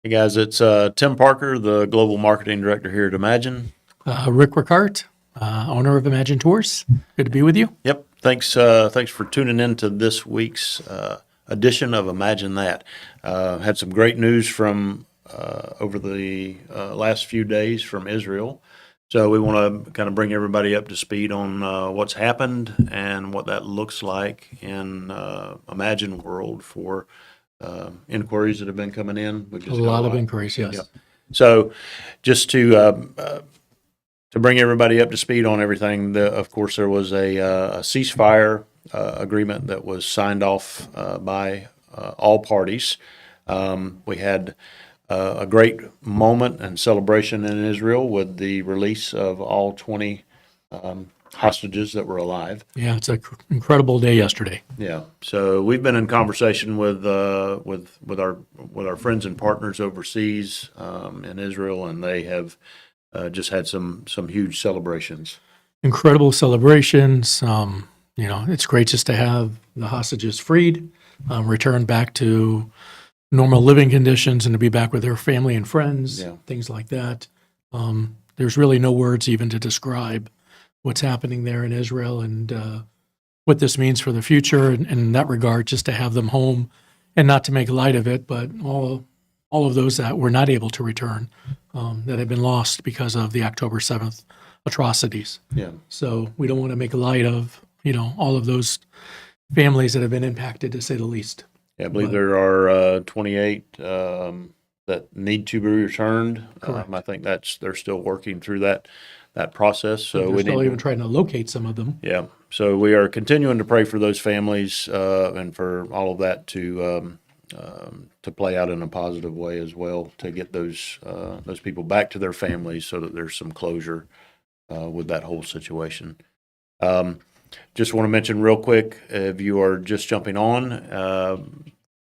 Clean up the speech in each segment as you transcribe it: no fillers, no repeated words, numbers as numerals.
Hey guys, it's Tim Parker, the Global Marketing Director here at Imagine. Rick Ricart, owner of Imagine Tours. Good to be with you. Yep, thanks for tuning in to this week's edition of Imagine That. Had some great news from over the last few days from Israel. So we want to kind of bring everybody up to speed on what's happened and what that looks like in Imagine world for inquiries that have been coming in. We've A just got lot of inquiries, yes. Yep. So just to bring everybody up to speed on everything, of course, there was a ceasefire agreement that was signed off by all parties. We had a great moment and celebration in Israel with the release of all 20 hostages that were alive. Yeah, it's an incredible day yesterday. Yeah. So we've been in conversation with our friends and partners overseas in Israel, and they have just had some huge celebrations. Incredible celebrations. It's great just to have the hostages freed, returned back to normal living conditions, and to be back with their family and friends, Yeah. things like that. There's really no words even to describe what's happening there in Israel and what this means for the future. And in that regard, just to have them home, and not to make light of it, but all of those that were not able to return, that have been lost because of the October 7th atrocities. Yeah. So we don't want to make light of, all of those families that have been impacted, to say the least. Yeah, I believe But- there are 28 that need to be returned. Correct. I think they're still working through that process. So They're we still need even to, trying to locate some of them. yeah. So we are continuing to pray for those families and for all of that to play out in a positive way as well, to get those people back to their families so that there's some closure with that whole situation. Just want to mention real quick, if you are just jumping on,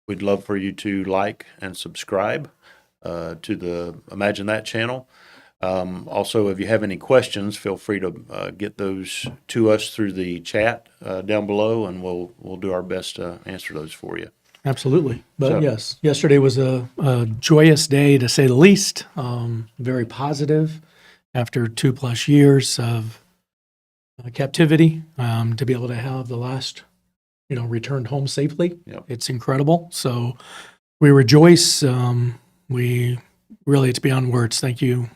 we'd love for you to like and subscribe to the Imagine That channel. Also, if you have any questions, feel free to get those to us through the chat down below, and we'll do our best to answer those for you. Absolutely. But So- yes, yesterday was a joyous day, to say the least. Very positive after 2+ years of captivity, to be able to have the last, returned home safely. Yep. It's incredible. So we rejoice. It's beyond words. Thank you,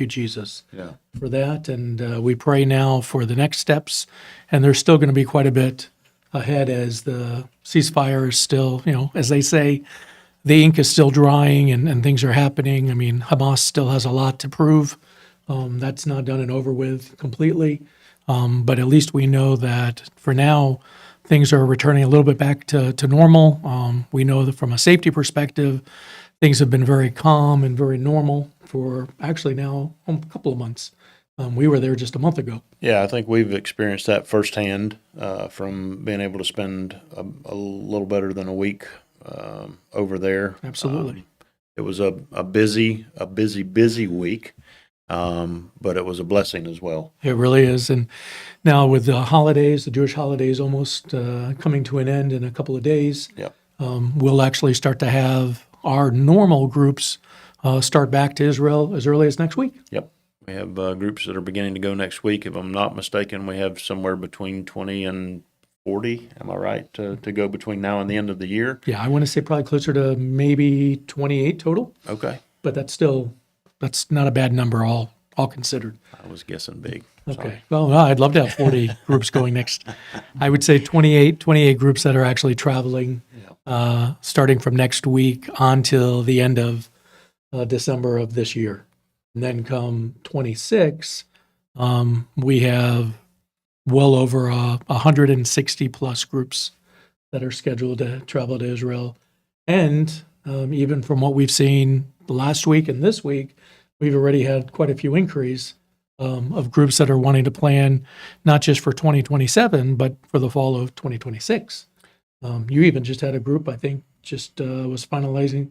Jesus, Yeah. for that. And we pray now for the next steps. And there's still going to be quite a bit ahead, as the ceasefire is still, as they say, the ink is still drying and things are happening. I mean, Hamas still has a lot to prove. That's not done and over with completely. But at least we know that for now, things are returning a little bit back to normal. We know that from a safety perspective, things have been very calm and very normal for actually now a couple of months. We were there just a month ago. Yeah, I think we've experienced that firsthand from being able to spend a little better than a week over there. Absolutely. It was a busy week, but it was a blessing as well. It really is. And now with the holidays, the Jewish holidays almost coming to an end in a couple of days, Yep. we'll actually start to have our normal groups start back to Israel as early as next week. Yep. We have groups that are beginning to go next week. If I'm not mistaken, we have somewhere between 20 and 40, am I right, to go between now and the end of the year? Yeah, I want to say probably closer to maybe 28 total, Okay. but that's not a bad number, all considered. I was guessing big. Okay. Well, no, I'd love to have 40 groups going next. I would say 28 groups that are actually traveling, starting from next week until the end of December of this year. And then come 26, we have well over 160 plus groups that are scheduled to travel to Israel. And even from what we've seen last week and this week, we've already had quite a few inquiries of groups that are wanting to plan not just for 2027, but for the fall of 2026. You even just had a group, I think, was finalizing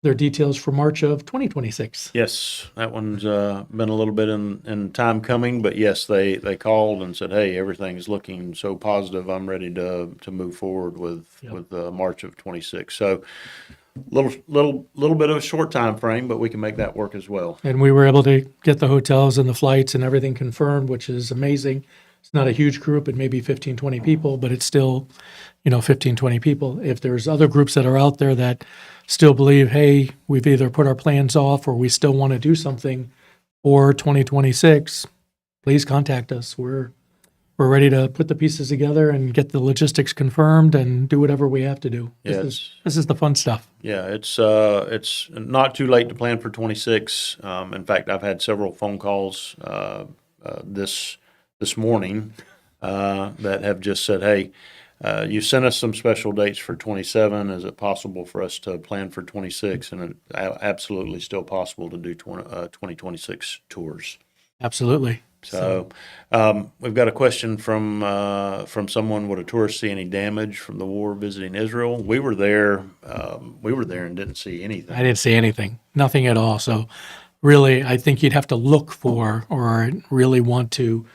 their details for March of 2026. Yes, that one's been a little bit in time coming, but yes, they called and said, "Hey, everything's looking so positive. I'm ready to move forward with March of 26." So little bit of a short time frame, but we can make that work as well. And we were able to get the hotels and the flights and everything confirmed, which is amazing. It's not a huge group, it may be 15, 20 people, but it's still, 15, 20 people. If there's other groups that are out there that still believe, hey, we've either put our plans off or we still want to do something for 2026, please contact us. We're ready to put the pieces together and get the logistics confirmed and do whatever we have to do. Yes. This is the fun stuff. Yeah, it's not too late to plan for 26. In fact, I've had several phone calls this morning that have just said, "Hey, you sent us some special dates for 27. Is it possible for us to plan for 26?" And it's absolutely still possible to do 2026 tours. Absolutely. So we've got a question from someone: would a tourist see any damage from the war visiting Israel? We were there. And didn't see anything. I didn't see anything, nothing at all. So really, I think you'd have to look for or really want to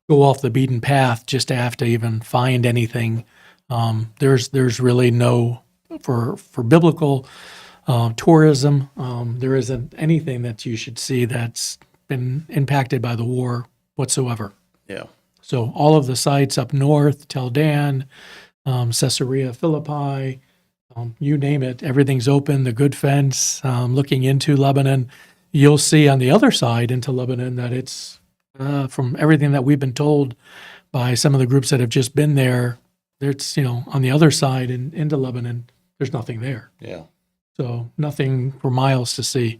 go off the beaten path just to have to even find anything. There's really no, for biblical tourism, there isn't anything that you should see that's been impacted by the war whatsoever. Yeah. So all of the sites up north, Tel Dan, Caesarea Philippi, you name it, everything's open. The good fence, looking into Lebanon, you'll see on the other side into Lebanon that it's from everything that we've been told by some of the groups that have just been there. It's on the other side into Lebanon, there's nothing there. Yeah. So nothing for miles to see.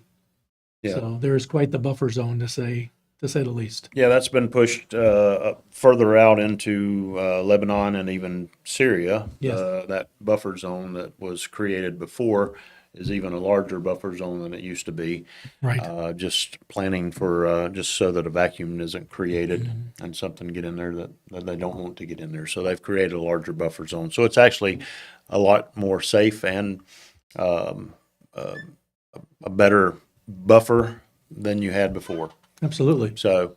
Yeah. So there is quite the buffer zone to say the least. Yeah, that's been pushed further out into Lebanon and even Syria. Yes. That buffer zone that was created before is even a larger buffer zone than it used to be. Right. Just planning for just so that a vacuum isn't created and something get in there that they don't want to get in there. So they've created a larger buffer zone. So it's actually a lot more safe and a better buffer than you had before. Absolutely. So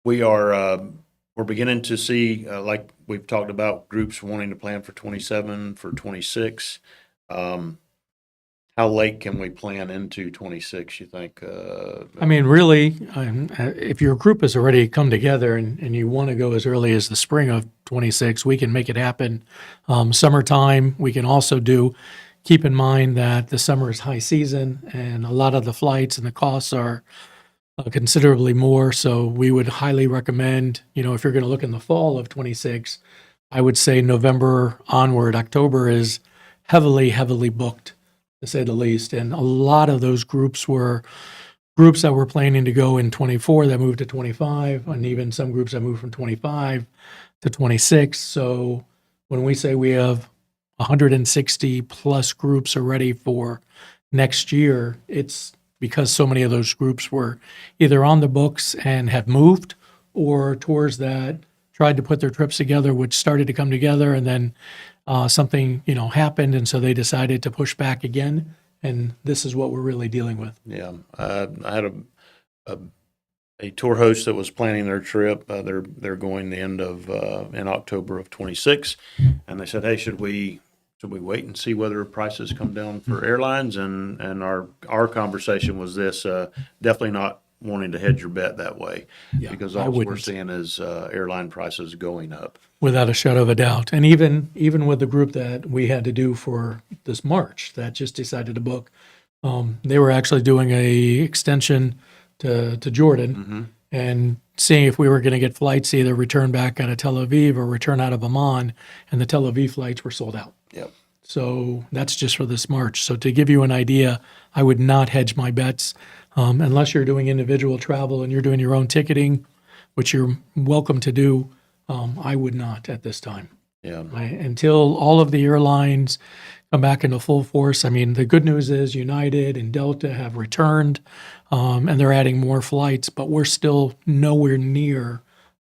we're beginning to see, like we've talked about, groups wanting to plan for 27, for 26. How late can we plan into 26, you think? I mean, really, if your group has already come together and you want to go as early as the spring of 26, we can make it happen. Summertime, we can also do. Keep in mind that the summer is high season and a lot of the flights and the costs are considerably more. So we would highly recommend, if you're going to look in the fall of 26, I would say November onward. October is heavily, heavily booked, to say the least. And a lot of those groups were groups that were planning to go in 24 that moved to 25, and even some groups that moved from 25 to 26. So when we say we have 160 plus groups are ready for next year, it's because so many of those groups were either on the books and have moved, or tours that tried to put their trips together, which started to come together, and then something happened, and so they decided to push back again. And this is what we're really dealing with. Yeah, I had a tour host that was planning their trip. They're going the end of in October of 26, and they said, "Hey, should we wait and see whether prices come down for airlines?" And our conversation was this: definitely not wanting to hedge your bet that way, because all we're seeing is airline prices going up. Without a shadow of a doubt. And even with the group that we had to do for this March that just decided to book, they were actually doing a extension to Jordan and seeing if we were going to get flights either return back out of Tel Aviv or return out of Amman, and the Tel Aviv flights were sold out. Yep. So that's just for this March. So to give you an idea, I would not hedge my bets unless you're doing individual travel and you're doing your own ticketing, which you're welcome to do. I would not at this time. Yeah. Until all of the airlines come back into full force. I mean, the good news is United and Delta have returned, and they're adding more flights, but we're still nowhere near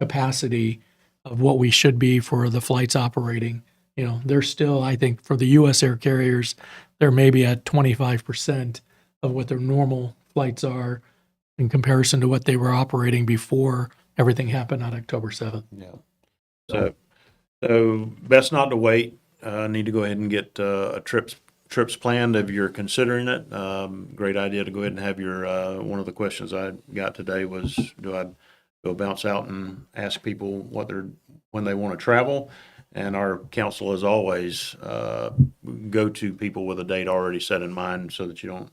capacity of what we should be for the flights operating. They're still, I think, for the U.S. air carriers, they're maybe at 25% of what their normal flights are in comparison to what they were operating before everything happened on October 7th. Yeah. So best not to wait. Need to go ahead and get a trip trips planned if you're considering it. Great idea to go ahead and have your, one of the questions I got today was, do I go bounce out and ask people when they want to travel? And our counsel is always, go to people with a date already set in mind so that you don't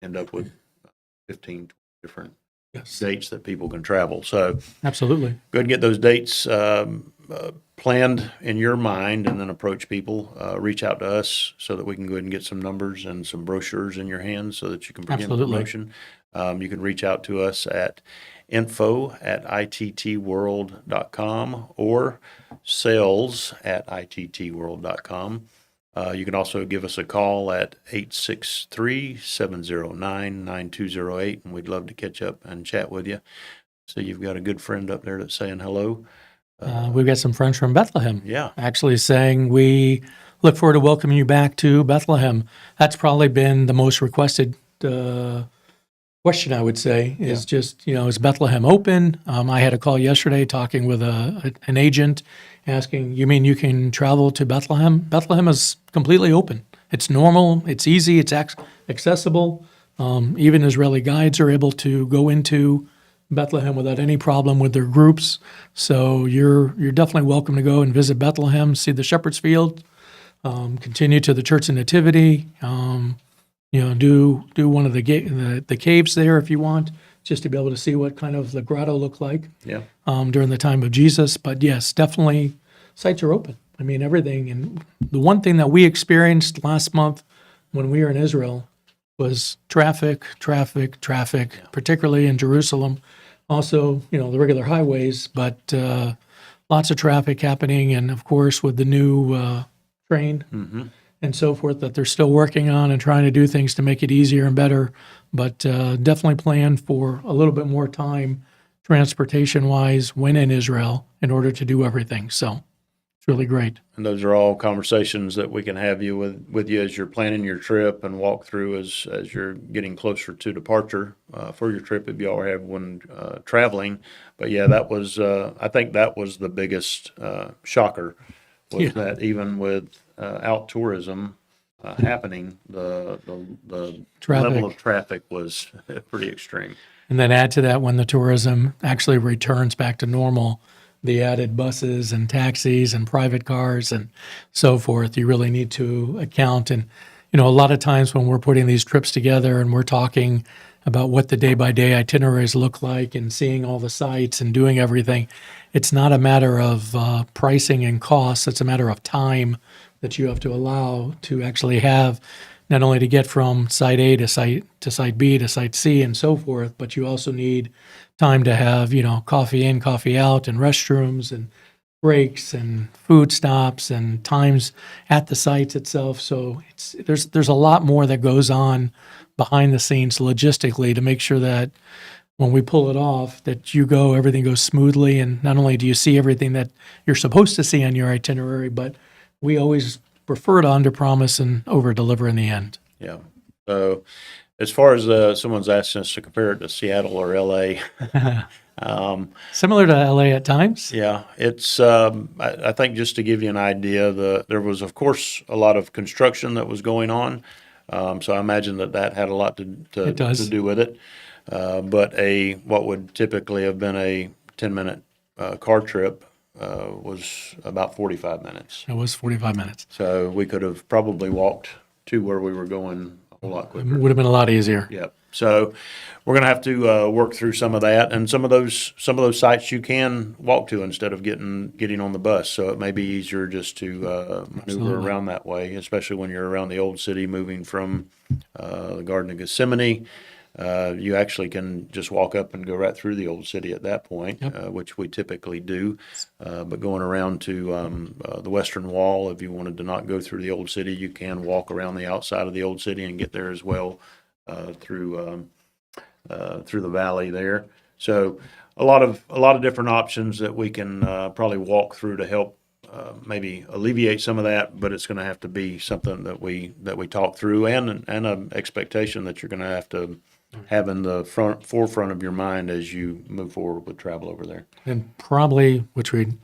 end up with 15 different Yes, dates that people can travel. So absolutely. go ahead and get those dates planned in your mind and then approach people. Reach out to us so that we can go ahead and get some numbers and some brochures in your hands so that you can begin Absolutely. promotion. You can reach out to us at info@ittworld.com or sales@ittworld.com. You can also give us a call at 863-709-9208, and we'd love to catch up and chat with you. So you've got a good friend up there that's saying hello. We've got some friends from Bethlehem Yeah, actually saying we look forward to welcoming you back to Bethlehem. That's probably been the most requested question, I would say, is just, is Bethlehem open? I had a call yesterday talking with an agent asking, you mean you can travel to Bethlehem? Bethlehem is completely open. It's normal, it's easy, it's accessible. Even Israeli guides are able to go into Bethlehem without any problem with their groups. So you're definitely welcome to go and visit Bethlehem, see the Shepherd's Field, continue to the Church of Nativity, do one of the caves there if you want, just to be able to see what kind of the grotto looked like yeah. during the time of Jesus. But yes, definitely sites are open. I mean, everything. And the one thing that we experienced last month when we were in Israel was traffic, particularly in Jerusalem. Also, the regular highways, but lots of traffic happening. And of course, with the new train and so forth that they're still working on and trying to do things to make it easier and better. But definitely plan for a little bit more time transportation-wise when in Israel in order to do everything. So it's really great. And those are all conversations that we can have you with you as you're planning your trip and walk through as you're getting closer to departure for your trip if you all have one traveling. But yeah, that was I think that was the biggest shocker was that even with out tourism happening, the level of traffic was pretty extreme. And then add to that when the tourism actually returns back to normal, the added buses and taxis and private cars and so forth, you really need to account. And, a lot of times when we're putting these trips together and we're talking about what the day-by-day itineraries look like and seeing all the sites and doing everything, it's not a matter of pricing and costs. It's a matter of time that you have to allow to actually have not only to get from site A to site B to site C and so forth, but you also need time to have, coffee in, coffee out, and restrooms and breaks and food stops and times at the sites itself. So there's a lot more that goes on behind the scenes logistically to make sure that when we pull it off, that everything goes smoothly, and not only do you see everything that you're supposed to see on your itinerary, but we always prefer to underpromise and overdeliver in the end. Yeah. So as far as someone's asking us to compare it to Seattle or LA, Similar to LA at times. yeah, it's I think just to give you an idea, there was of course a lot of construction that was going on. So I imagine that had a lot to do with it. But what would typically have been a 10-minute car trip was about 45 minutes. It was 45 minutes. So we could have probably walked to where we were going a lot It quicker. would have been a lot easier. Yep. So we're going to have to work through some of that, and some of those sites you can walk to instead of getting on the bus. So it may be easier just to maneuver Absolutely. around that way, especially when you're around the old city, moving from the Garden of Gethsemane. You actually can just walk up and go right through the old city at that point, which we typically do. But going around to the Western Wall, if you wanted to not go through the old city, you can walk around the outside of the old city and get there as well through the valley there. So a lot of different options that we can probably walk through to help maybe alleviate some of that, but it's going to have to be something that we talk through, and an expectation that you're going to have in the forefront of your mind as you move forward with travel over there. And probably, which we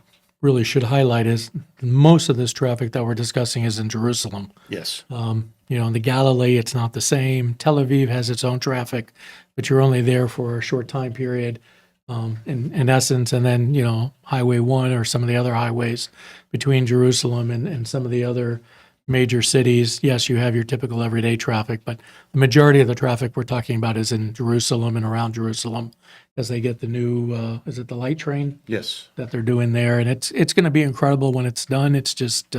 really should highlight is most of this traffic that we're discussing is in Jerusalem. Yes. In the Galilee, it's not the same. Tel Aviv has its own traffic, but you're only there for a short time period, in essence. And then, Highway 1 or some of the other highways between Jerusalem and some of the other major cities. Yes, you have your typical everyday traffic, but the majority of the traffic we're talking about is in Jerusalem and around Jerusalem as they get the new, is it the light train Yes. that they're doing there? And it's going to be incredible when it's done. It's just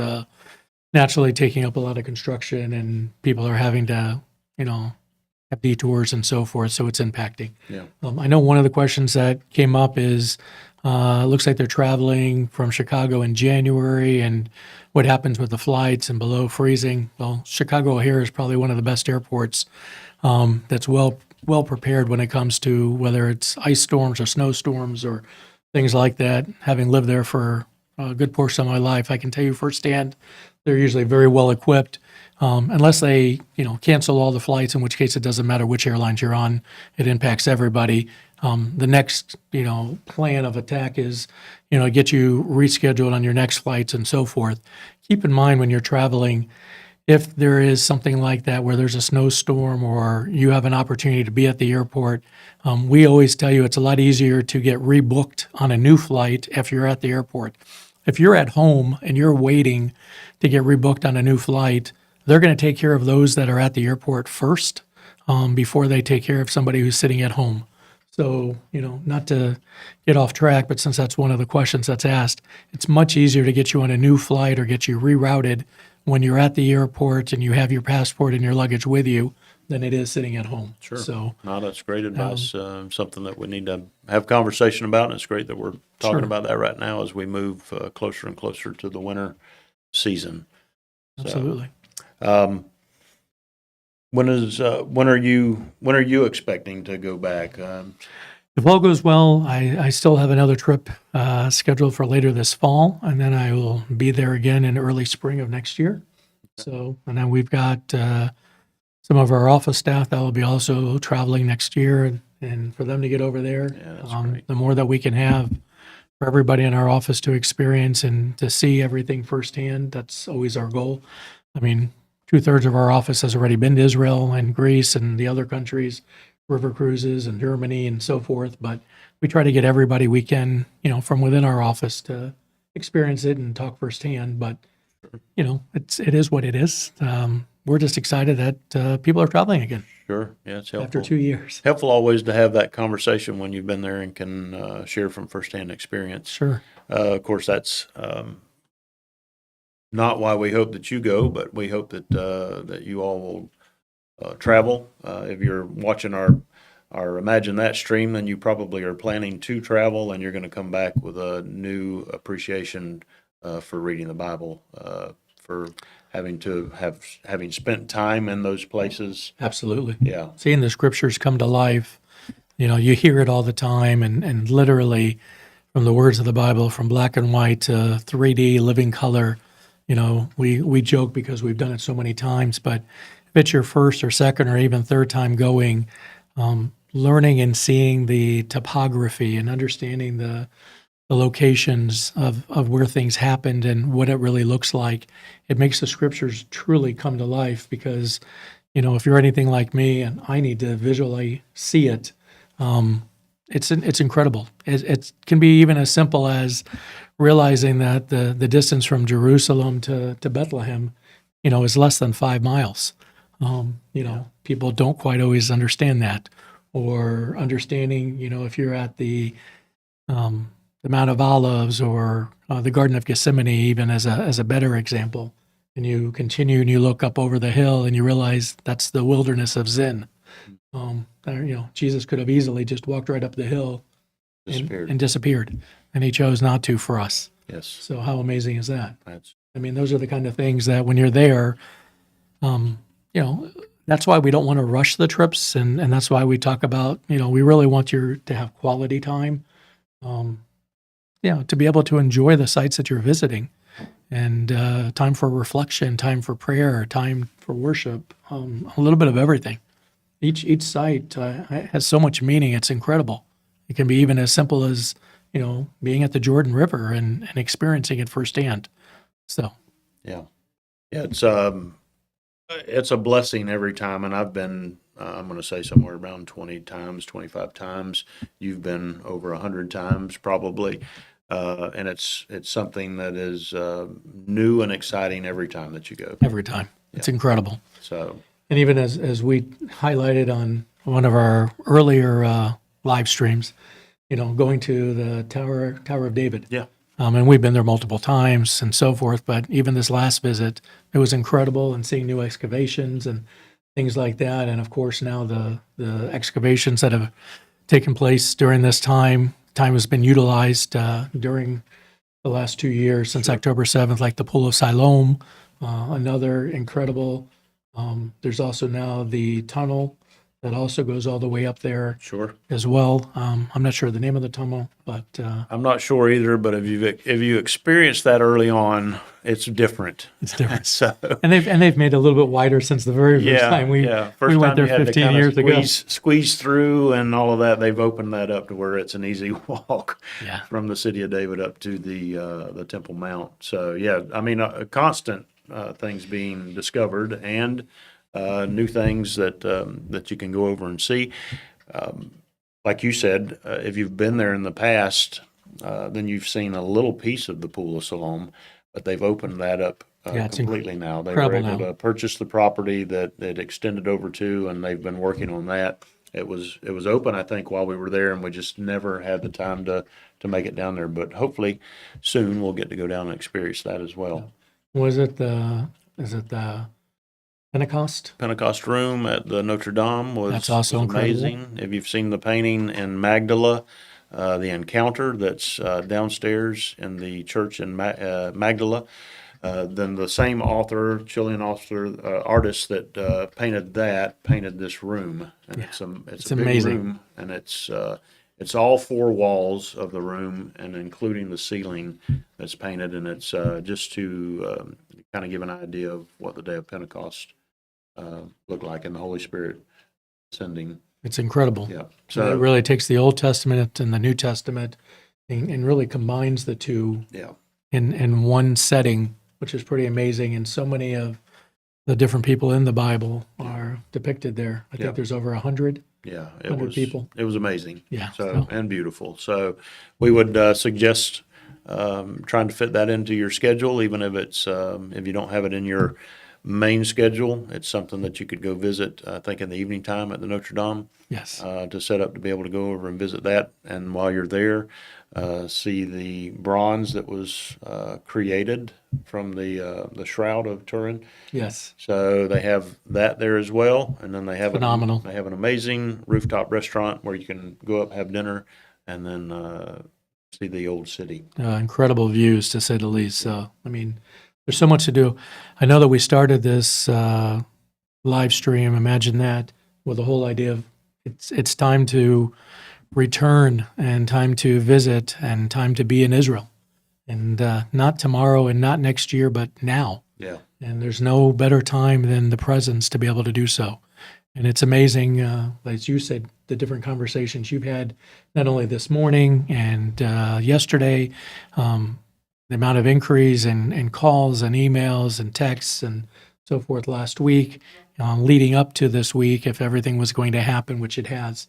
naturally taking up a lot of construction, and people are having to, have detours and so forth. So it's impacting. Yeah. I know one of the questions that came up is, it looks like they're traveling from Chicago in January, and what happens with the flights and below freezing. Well, Chicago O'Hare is probably one of the best airports that's well prepared when it comes to whether it's ice storms or snowstorms or things like that. Having lived there for a good portion of my life, I can tell you firsthand, they're usually very well equipped, unless they, cancel all the flights, in which case it doesn't matter which airlines you're on. It impacts everybody. The next, plan of attack is, get you rescheduled on your next flights and so forth. Keep in mind when you're traveling, if there is something like that where there's a snowstorm or you have an opportunity to be at the airport, we always tell you it's a lot easier to get rebooked on a new flight if you're at the airport. If you're at home and you're waiting to get rebooked on a new flight, they're going to take care of those that are at the airport first, before they take care of somebody who's sitting at home. So, not to get off track, but since that's one of the questions that's asked, it's much easier to get you on a new flight or get you rerouted when you're at the airport and you have your passport and your luggage with you than it is sitting at home. Sure. So, No, that's great advice. Something that we need to have conversation about, and it's great that we're talking Sure. about that right now as we move closer and closer to the winter season. absolutely. When are you expecting to go back? If all goes well, I still have another trip scheduled for later this fall, and then I will be there again in early spring of next year. So, and then we've got some of our office staff that will be also traveling next year, and for them to get over there, Yeah, that's great. the more that we can have for everybody in our office to experience and to see everything firsthand, that's always our goal. I mean, 2/3 of our office has already been to Israel and Greece and the other countries, river cruises and Germany and so forth. But we try to get everybody we can, from within our office to experience it and talk firsthand. But, it is what it is. We're just excited that people are traveling again Sure. Yeah, it's helpful. after 2 years. Helpful always to have that conversation when you've been there and can share from firsthand experience. Sure. Of course, that's not why we hope that you go, but we hope that you all will travel. If you're watching our Imagine That stream, then you probably are planning to travel, and you're going to come back with a new appreciation for reading the Bible, for having spent time in those places. Absolutely. Yeah. Seeing the scriptures come to life, you hear it all the time, and literally from the words of the Bible, from black and white to 3D living color. We joke because we've done it so many times, but if it's your first or second or even third time going, learning and seeing the topography and understanding the locations of where things happened and what it really looks like, it makes the scriptures truly come to life because, if you're anything like me and I need to visually see it, it's incredible. It can be even as simple as realizing that the distance from Jerusalem to Bethlehem, is less than 5 miles. People don't quite always understand that, or understanding, if you're at the Mount of Olives or the Garden of Gethsemane, even as a better example, and you continue and you look up over the hill and you realize that's the wilderness of Zin. Jesus could have easily just walked right up the hill Disappeared. and disappeared, and he chose not to for us. Yes. So how amazing is that? That's Those are the kind of things that when you're there, that's why we don't want to rush the trips, and that's why we talk about, we really want you to have quality time, to be able to enjoy the sites that you're visiting, and time for reflection, time for prayer, time for worship, a little bit of everything. Each site has so much meaning. It's incredible. It can be even as simple as, being at the Jordan River and experiencing it firsthand. So, Yeah. Yeah, it's a blessing every time, and I've been, I'm going to say somewhere around 20 times, 25 times. You've been over 100 times probably, and it's something that is new and exciting every time that you go. every time. It's incredible. So, And even as we highlighted on one of our earlier live streams, going to the Tower of David. yeah, And we've been there multiple times and so forth. But even this last visit, it was incredible, and seeing new excavations and things like that. And of course, now the excavations that have taken place during this time has been utilized during the last 2 years since October 7th, like the Pool of Siloam, another incredible. There's also now the tunnel that also goes all the way up there sure. as well. I'm not sure the name of the tunnel, but I'm not sure either, but if you experienced that early on, it's different. it's different. So, And they've made it a little bit wider since the very first time we First went time there you had to 15 kinda years ago. squeeze through and all of that. They've opened that up to where it's an easy walk Yeah. from the city of David up to the Temple Mount. So yeah, I mean, constant things being discovered and new things that you can go over and see. Like you said, if you've been there in the past, then you've seen a little piece of the Pool of Siloam, but they've opened that up Yeah, it's completely now. They were incredible able now. to purchase the property that it extended over to, and they've been working on that. It was open, I think, while we were there, and we just never had the time to make it down there. But hopefully, soon we'll get to go down and experience that as well. Is it the Pentecost? Pentecost room at the Notre Dame That's also was incredible. amazing. If you've seen the painting in Magdala, the encounter that's downstairs in the church in Magdala, then the same author, Chilean author, artist that painted this room, and Yeah. it's It's a big amazing. room, and it's all four walls of the room, and including the ceiling that's painted, and it's just to kind of give an idea of what the day of Pentecost looked like, and the Holy Spirit sending. It's incredible. Yeah. So it So really takes the Old Testament and the New Testament and really combines the two yeah, in one setting, which is pretty amazing. And so many of the different people in the Bible are depicted there. I Yeah. think there's over 100. yeah, 100 people. It was amazing. Yeah. So and beautiful. So we would suggest trying to fit that into your schedule, even if it's if you don't have it in your main schedule. It's something that you could go visit. I think in the evening time at the Notre Dame Yes. to set up to be able to go over and visit that. And while you're there, see the bronze that was created from the shroud of Turin. Yes. So they have that there as well, and then they have Phenomenal. They have an amazing rooftop restaurant where you can go up, have dinner, and then see the old city. Incredible views, to say the least. So, I mean, there's so much to do. I know that we started this live stream, imagine that, with the whole idea of it's time to return and time to visit and time to be in Israel. And not tomorrow and not next year, but now. Yeah, And there's no better time than the presence to be able to do so. And it's amazing, as you said, the different conversations you've had, not only this morning and yesterday, the amount of inquiries and calls and emails and texts and so forth last week, leading up to this week, if everything was going to happen, which it has,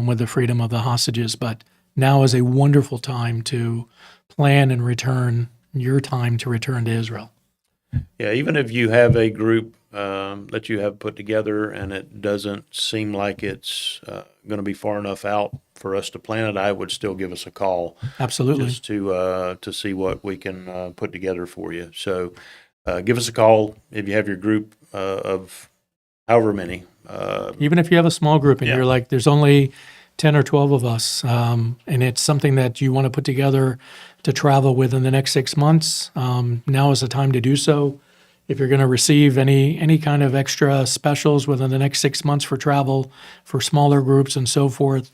with the freedom of the hostages. But now is a wonderful time to plan and return your time to return to Israel. yeah. Even if you have a group that you have put together and it doesn't seem like it's going to be far enough out for us to plan it, I would still give us a call Absolutely. just to see what we can put together for you. So give us a call if you have your group of however many. Even if you have a small group and Yeah. you're like, there's only 10 or 12 of us, and it's something that you want to put together to travel within the next 6 months, now is the time to do so. If you're going to receive any kind of extra specials within the next 6 months for travel, for smaller groups and so forth,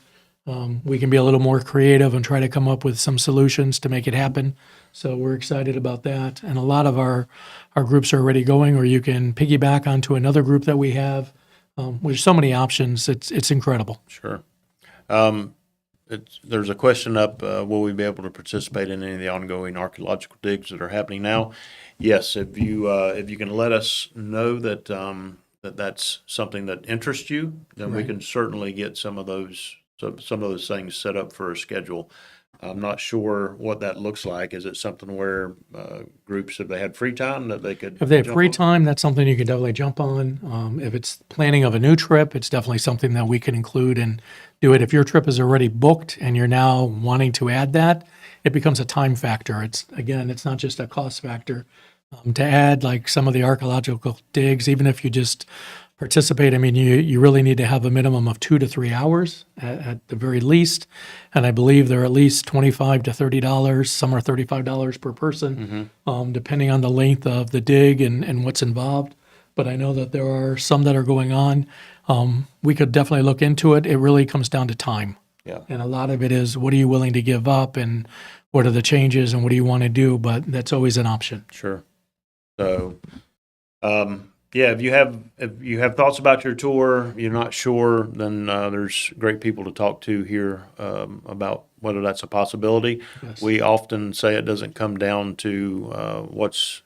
we can be a little more creative and try to come up with some solutions to make it happen. So we're excited about that. And a lot of our groups are already going, or you can piggyback onto another group that we have. There's so many options. It's incredible. Sure. there's a question up, will we be able to participate in any of the ongoing archaeological digs that are happening now? Yes, if you can let us know that, that's something that interests you, then we Right. can certainly get some of those things set up for a schedule. I'm not sure what that looks like. Is it something where, groups, if they had free time, that they could? If they have jump free on? time, that's something you can definitely jump on. If it's planning of a new trip, it's definitely something that we can include and do it. If your trip is already booked and you're now wanting to add that, it becomes a time factor. It's not just a cost factor. To add like some of the archaeological digs, even if you just participate, I mean, you really need to have a minimum of 2 to 3 hours at the very least. And I believe they're at least $25 to $30. Some are $35 per person, depending on the length of the dig and what's involved. But I know that there are some that are going on. We could definitely look into it. It really comes down to time. Yeah. And a lot of it is what are you willing to give up and what are the changes and what do you want to do? But that's always an option. Sure. So, yeah, if you have thoughts about your tour, you're not sure, then there's great people to talk to here about whether that's a possibility. Yes. We often say it doesn't come down to what's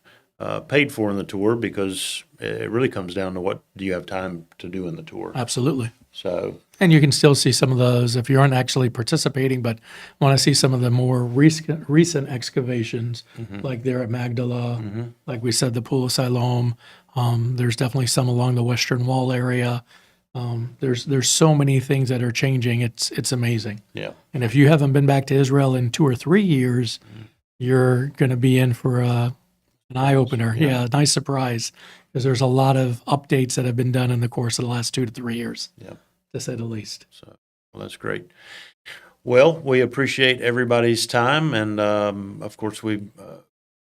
paid for in the tour, because it really comes down to what do you have time to do in the tour. Absolutely. So, And you can still see some of those if you aren't actually participating, but want to see some of the more recent excavations, like there at Magdala, like we said, the Pool of Siloam. There's definitely some along the Western Wall area. There's so many things that are changing. It's amazing. yeah, And if you haven't been back to Israel in 2 or 3 years, you're going to be in for an eye opener. Yeah, a nice surprise, because there's a lot of updates that have been done in the course of the last 2 to 3 years. yeah. To say the least. So, well, that's great. Well, we appreciate everybody's time, and of course, we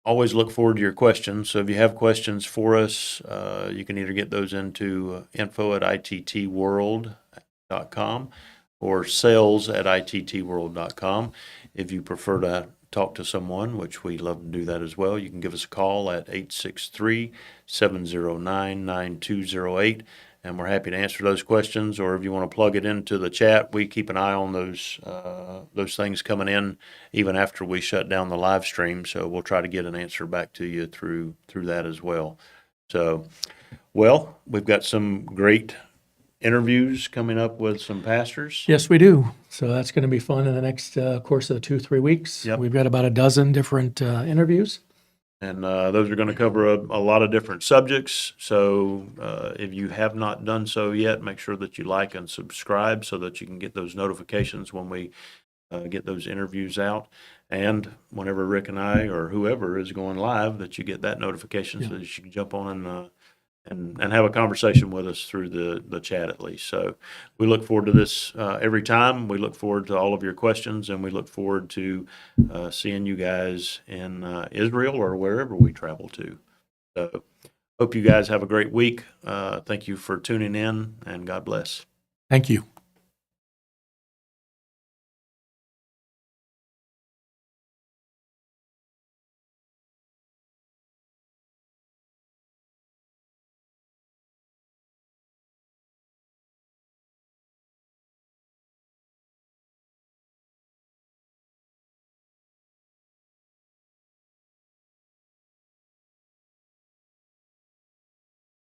always look forward to your questions. So if you have questions for us, you can either get those into info@ittworld.com or sales@ittworld.com. If you prefer to talk to someone, which we love to do that as well, you can give us a call at 863-709-9208. And we're happy to answer those questions. Or if you want to plug it into the chat, we keep an eye on those things coming in even after we shut down the live stream. So we'll try to get an answer back to you through that as well. So, well, we've got some great interviews coming up with some pastors. Yes, we do. So that's going to be fun in the next course of 2-3 weeks. Yep. We've got about a dozen different interviews. And those are going to cover a lot of different subjects. So if you have not done so yet, make sure that you like and subscribe so that you can get those notifications when we get those interviews out. And whenever Rick and I or whoever is going live, that you get that notification so that you can jump on and have a conversation with us through the chat at least. So we look forward to this every time. We look forward to all of your questions, and we look forward to seeing you guys in Israel or wherever we travel to. So hope you guys have a great week. Thank you for tuning in, and God bless. Thank you.